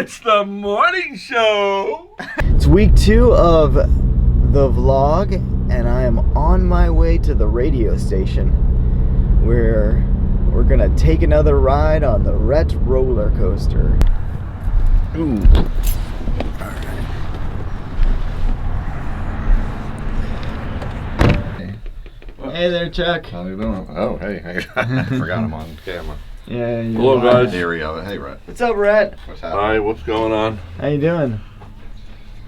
It's the morning show. It's week 2 of the vlog, and I am on my way to the radio station where we're gonna take another ride on the Rhett roller coaster. Ooh. Hey there, Chuck. How you doing? Oh, hey. I forgot I'm on camera. Yeah. Hello, guys. Theory of it. Hey, Rhett. What's up, Rhett? What's happening? Hi, what's going on? How you doing?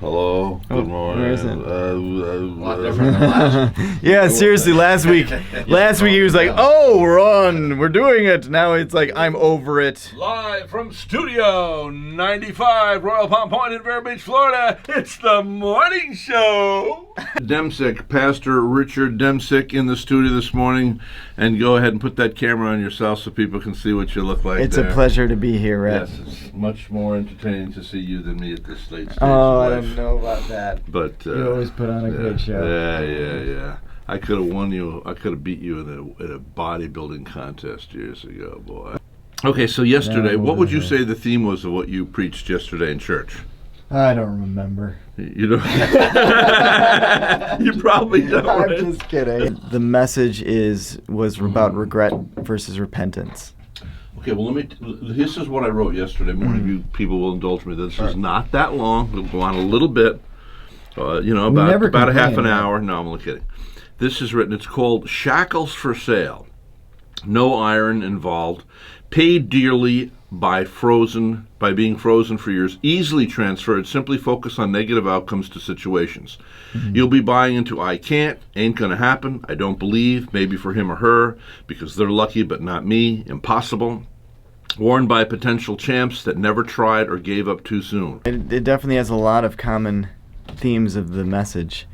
Hello. Good morning. Where is it? A lot different than last. Yeah, seriously, last week he was like, "Oh, we're doing it." Now it's like, I'm over it. Live from Studio 95, Royal Palm Point in Vero Beach, Florida. It's the morning show. Demsick, Pastor Richard Demsick, in the studio this morning, and go ahead and put that camera on yourself so people can see what you look like. It's there. a pleasure to be here, Rhett. Yes, it's much more entertaining to see you than me at this late stage. Oh, I of don't life. know about that. But You always put on a great show. Yeah. I could have won you. I could have beat you in a bodybuilding contest years ago, boy. Okay, so yesterday, what would you say the theme was of what you preached yesterday in church? I don't remember. You don't. You probably don't. I'm Right? just kidding. The message was about regret versus repentance. Okay, well, this is what I wrote yesterday morning. You people will indulge me. This is not that long. We'll go on a little bit. About a half an hour. No, I'm only kidding. This is written. It's called "Shackles for Sale." No iron involved. Paid dearly by being frozen for years. Easily transferred. Simply focus on negative outcomes to situations. You'll be buying into "I can't," "ain't gonna happen," "I don't believe," maybe for him or her, because they're lucky but not me, "impossible." Worn by potential champs that never tried or gave up too soon. It definitely has a lot of common themes of the message.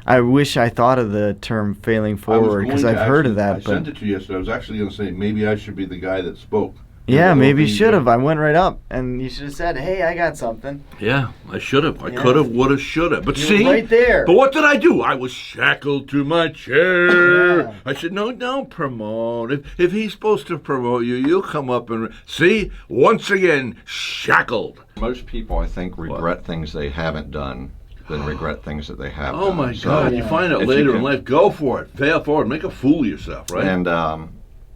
I wish I thought of the term "failing forward" because I've heard of that. I sent it to you yesterday. I was actually going to say maybe I should be the guy that spoke. Yeah, maybe you should have. I went right up, and you should have said, "Hey, I got something." Yeah, I should have. I could have, would have, should have. But You see, were right there. But what did I do? I was shackled to my chair. Yeah. I said, no, don't promote. If he's supposed to promote you, you'll come up and see. Once again, shackled. Most people, I think, regret things they haven't done than regret things that they have done. Oh my God! yeah. You find out If later you in can- life. Go for it. Fail forward. Make a fool of yourself. Right. And,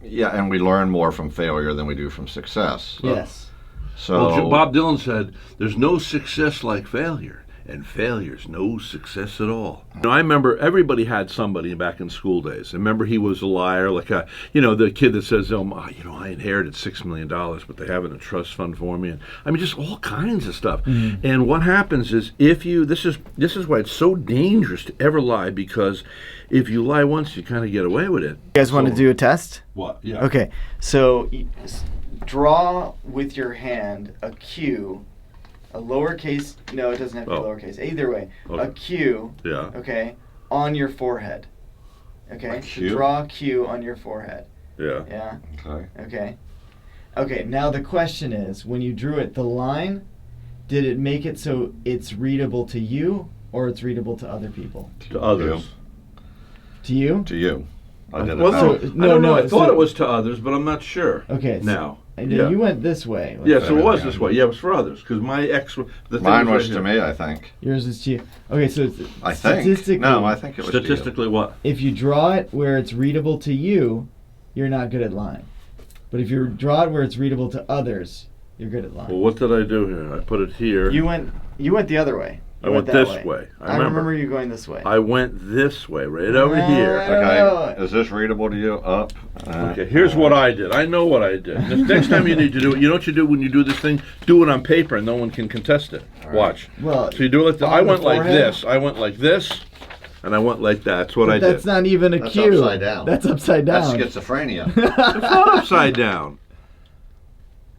and we learn more from failure than we do from success. Yes. So, Well, Bob Dylan said, "There's no success like failure, and failure's no success at all." I remember everybody had somebody back in school days. I remember he was a liar, like the kid that says, I inherited $6 million, but they have it in a trust fund for me, and I mean, just all kinds of stuff. Mm-hmm. And what happens is, this is why it's so dangerous to ever lie, because if you lie once, you kind of get away with it. You guys want to do a test? What? Yeah. Okay. So draw with your hand a Q, a lowercase. No, it doesn't have to be lowercase. Either way, Okay. a Q. Yeah. Okay, on your forehead. Okay. A So Q? draw a Q on your forehead. Yeah. Yeah. okay. Okay. Okay. Now the question is, when you drew it, the line, did it make it so it's readable to you or it's readable to other people? To others. To you? To you. I did it Well, now. So- I don't know. no, I thought so- it was to others, but I'm not sure. Okay. Now. And Yeah. you went this way. Yeah, so it was Yeah. this way. Yeah, it was for others, because my ex. The thing Mine was right to here. me, I think. Yours is to you. Okay, so it's I think. statistically, No, I think it was to you. Statistically, what? if you draw it where it's readable to you, you're not good at lying. But if you draw it where it's readable to others, you're good at lying. Well, what did I do here? I put it here. You went the other way. I You went that this way. I I remember. remember you going this way. I went this way, right over here. I don't Okay. know. Is this readable to you? Up. Okay, here's what I did. I know what I did. Next time you need to do it, you know what you do when you do this thing? Do it on paper and no one can contest it. right. Watch. Well, So you do it like this. on I the went like forehead? this. I went like this. And I went like that. That's what but I did. that's not even a That's Q. upside down. That's upside down. That's schizophrenia. It's not upside down.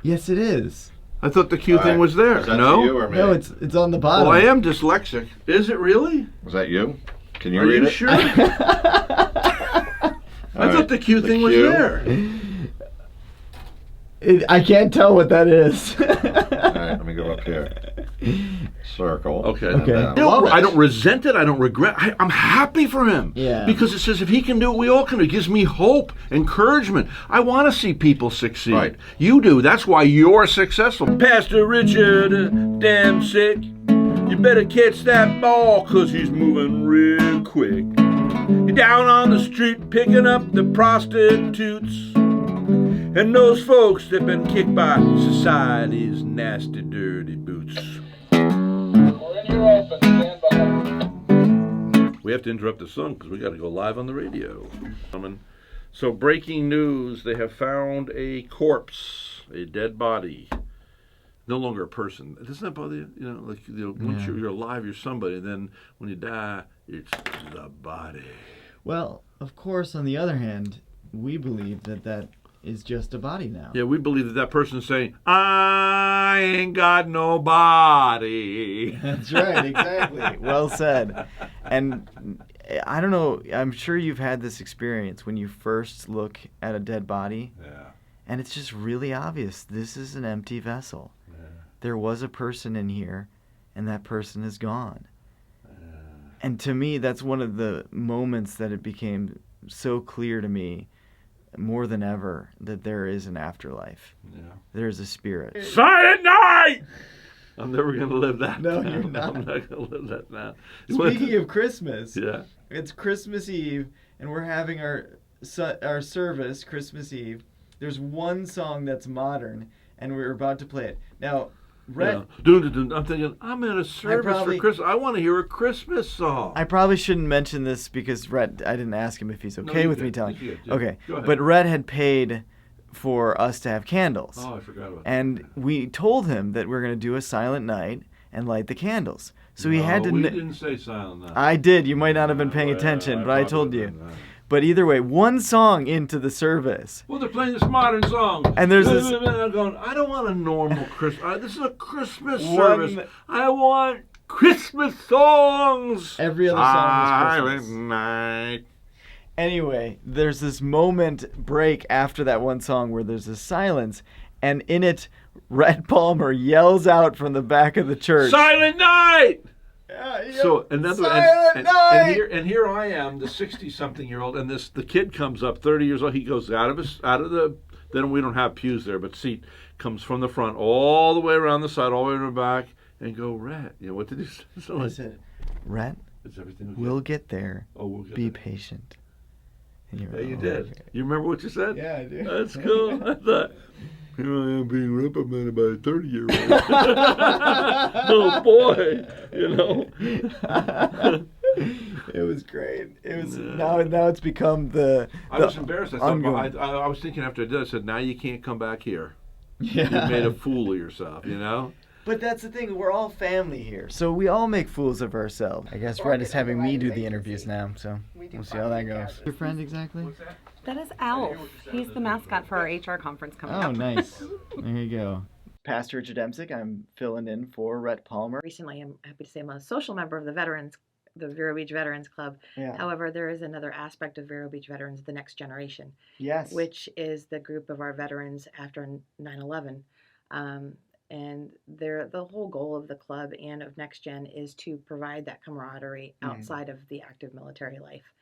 Yes, it is. I thought the Q All thing right. was there. Is that No? to you or me? No, it's on the bottom. Well, I am dyslexic. Is it really? Was that you? Can you Are read you it? sure? I thought the Q thing was Q. there. I can't tell what that is. All right, let me go up here. Circle. Okay. Okay. I don't resent it. I don't regret. I'm happy for him. Yeah. Because it says if he can do it, we all can do it. It gives me hope, encouragement. I want to see people succeed. Right. You do. That's why you're successful. Pastor Richard, damn sick. You better catch that ball, 'cause he's moving real quick. You're down on the street picking up the prostitutes and those folks that been kicked by society's nasty, dirty boots. We have to interrupt the song because we got to go live on the radio. So, breaking news: they have found a corpse, a dead body. No longer a person. Doesn't that bother you? Once you're alive, you're somebody. And then when you die, it's the body. Well, of course, on the other hand, we believe that is just a body now. Yeah, we believe that person is saying, I ain't got no body. That's right, exactly. Well said. And I don't know, I'm sure you've had this experience when you first look at a dead body. Yeah. And it's just really obvious. This is an empty vessel. Yeah. There was a person in here, and that person is gone. And to me, that's one of the moments that it became so clear to me, more than ever, that there is an afterlife. Yeah. There's a spirit. Silent night! I'm never going to live that. No, down. you're not. I'm not going to live that now. Speaking of Christmas, yeah, it's Christmas Eve, and we're having our service Christmas Eve. There's one song that's modern, and we're about to play it. Now, Rhett... Yeah. I'm thinking, I'm at a service for Christmas. I want to hear a Christmas song. I probably shouldn't mention this because Rhett, I didn't ask him if he's okay with me telling. Yeah. Okay, go ahead. But Rhett had paid for us to have candles. Oh, I forgot about that. And we told him that we're going to do a silent night and light the candles. So he had to... we didn't say silent night. I did. You might not have been paying attention, but I told you. But either way, one song into the service. Well, they're playing this modern song. And there's this... I'm going, I don't want a normal Christmas. This is a Christmas service. I want Christmas songs. Every other song is Christmas. Silent night. Anyway, there's this moment break after that one song where there's a silence, and in it, Rhett Palmer yells out from the back of the church, Silent night! So another and here I am, the 60-something-year-old, and the kid comes up, 30 years old. He goes out of the. Then we don't have pews there, but seat comes from the front all the way around the side, all the way to the back, and go, Rhett. What did he say? I said, Rhett, is everything okay? We'll get there. Oh, we'll get Be there. Patient. Yeah, you did. Okay. You remember what you said? Yeah, I do. That's cool. I thought, here I am being reprimanded by a 30-year-old. Oh boy, It was great. It was now it's become the. I was embarrassed. I was thinking after I did. I said, "Now you can't come back here. Yeah. You made a fool of yourself." But that's the thing. We're all family here, so we all make fools of ourselves. I guess Fred is having me do the interviews now, so we'll see how that goes. Your friend exactly? That is Alf. He's the mascot for our HR conference coming up. Oh, nice. There you go. Pastor Richard Demsick. I'm filling in for Rhett Palmer. Recently, I'm happy to say I'm a social member of the Vero Beach Veterans Club. Yeah. However, there is another aspect of Vero Beach Veterans, the Next Generation. Yes. Which is the group of our veterans after 9/11. And the whole goal of the club and of Next Gen is to provide that camaraderie outside of the active military life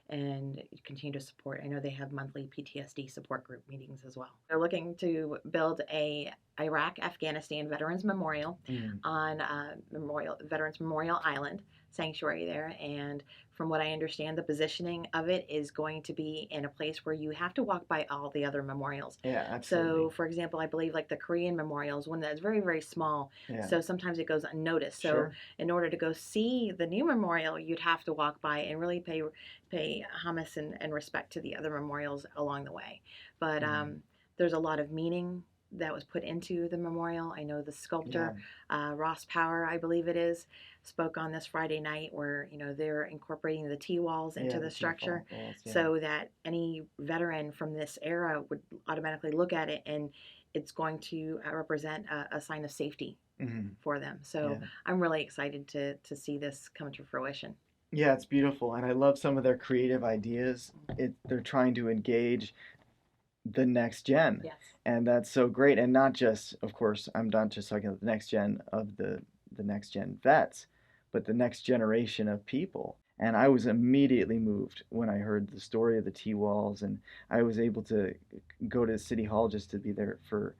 and continue to support. I know they have monthly PTSD support group meetings as well. They're looking to build a Iraq-Afghanistan Veterans Memorial on Veterans Memorial Island sanctuary there, and from what I understand, the positioning of it is going to be in a place where you have to walk by all the other memorials. Yeah, absolutely. So, for example, I believe like the Korean memorial is one that's very, very small, so sometimes it goes unnoticed. So, in order to go see the new memorial, you'd have to walk by and really pay homage and respect to the other memorials along the way. But there's a lot of meaning that was put into the memorial. I know the sculptor, Ross Power, I believe it is, spoke on this Friday night where, they're incorporating the T-walls into the structure so that any veteran from this era would automatically look at it and it's going to represent a sign of safety for them. So I'm really excited to see this come to fruition. Yeah, it's beautiful. And I love some of their creative ideas. They're trying to engage the next gen. Yes. And that's so great. And not just, of course, I'm not just talking about the next gen of the next gen vets, but the next generation of people. And I was immediately moved when I heard the story of the T-Walls, and I was able to go to City Hall just to be there for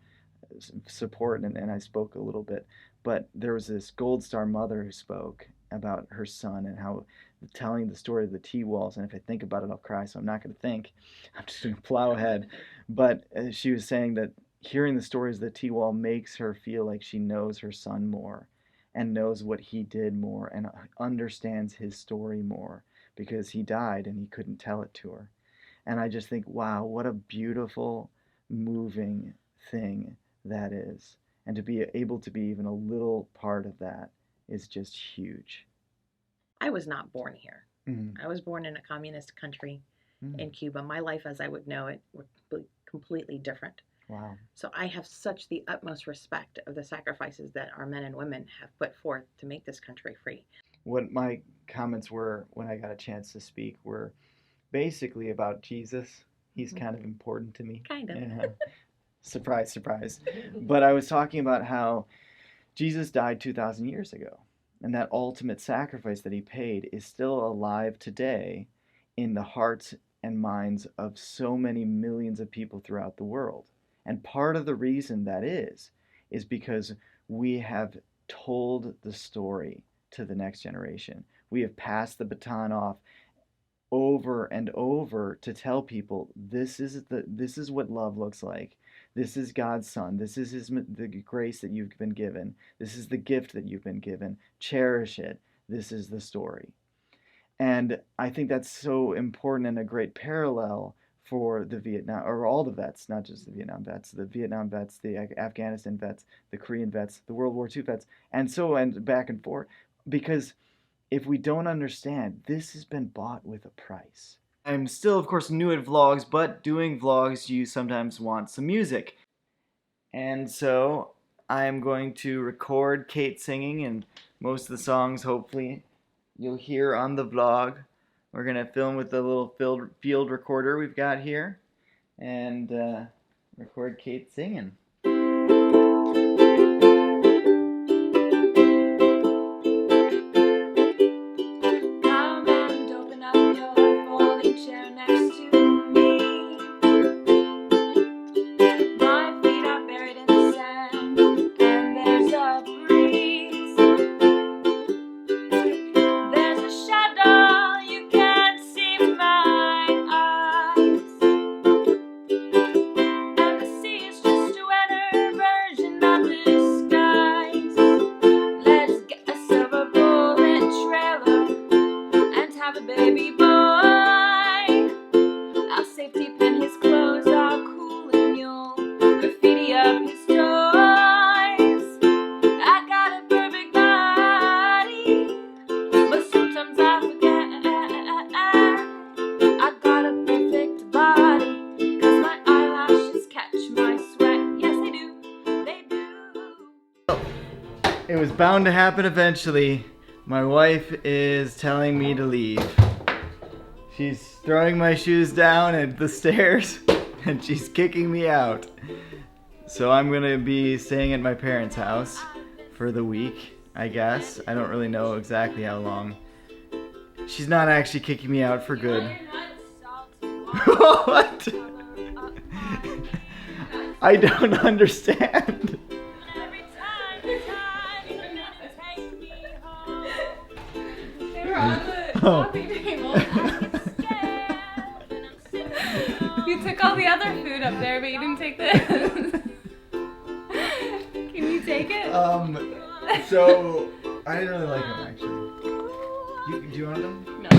support, and I spoke a little bit. But there was this Gold Star mother who spoke about her son and how telling the story of the T-Walls, and if I think about it I'll cry, so I'm not going to think. I'm just going to plow ahead. But she was saying that hearing the stories of the T-Wall makes her feel like she knows her son more and knows what he did more and understands his story more because he died and he couldn't tell it to her. And I just think, wow, what a beautiful, moving thing that is. And to be able to be even a little part of that is just huge. I was not born here. Mm-hmm. I was born in a communist country in Cuba. My life as I would know it was completely different. Wow. So I have such the utmost respect of the sacrifices that our men and women have put forth to make this country free. What my comments were when I got a chance to speak were basically about Jesus. He's kind of important to me. Kind of. Yeah. Surprise, surprise. But I was talking about how Jesus died 2,000 years ago. And that ultimate sacrifice that he paid is still alive today in the hearts and minds of so many millions of people throughout the world. And part of the reason that is because we have told the story to the next generation. We have passed the baton off over and over to tell people this is what love looks like. This is God's Son. This is the grace that you've been given. This is the gift that you've been given. Cherish it. This is the story. And I think that's so important and a great parallel for the Vietnam, or all the vets, not just the Vietnam vets, the Afghanistan vets, the Korean vets, the World War II vets, and back and forth. Because if we don't understand, this has been bought with a price. I'm still, of course, new at vlogs, but doing vlogs, you sometimes want some music. And so I'm going to record Kate singing, and most of the songs, hopefully, you'll hear on the vlog. We're going to film with the little field recorder we've got here and record Kate singing. It was bound to happen eventually. My wife is telling me to leave. She's throwing my shoes down at the stairs and she's kicking me out. So I'm gonna be staying at my parents' house for the week, I guess. I don't really know exactly how long. She's not actually kicking me out for good. What? I don't understand. Coffee table. You took all the other food up there, but you didn't take this. Can you take it? So I didn't really like them actually. Do you want them? No.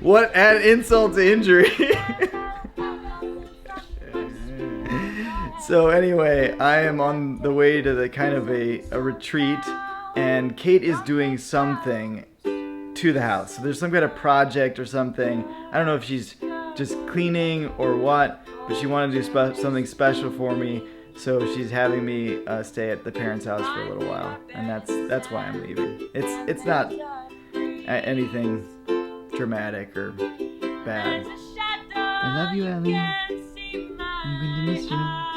What add insult to injury? So anyway, I am on the way to the kind of a retreat, and Kate is doing something to the house. So there's some kind of project or something. I don't know if she's just cleaning or what, but she wanted to do something special for me. So she's having me stay at the parents' house for a little while, and that's why I'm leaving. It's not anything dramatic or bad. I love you, Ellie. I'm going to miss you.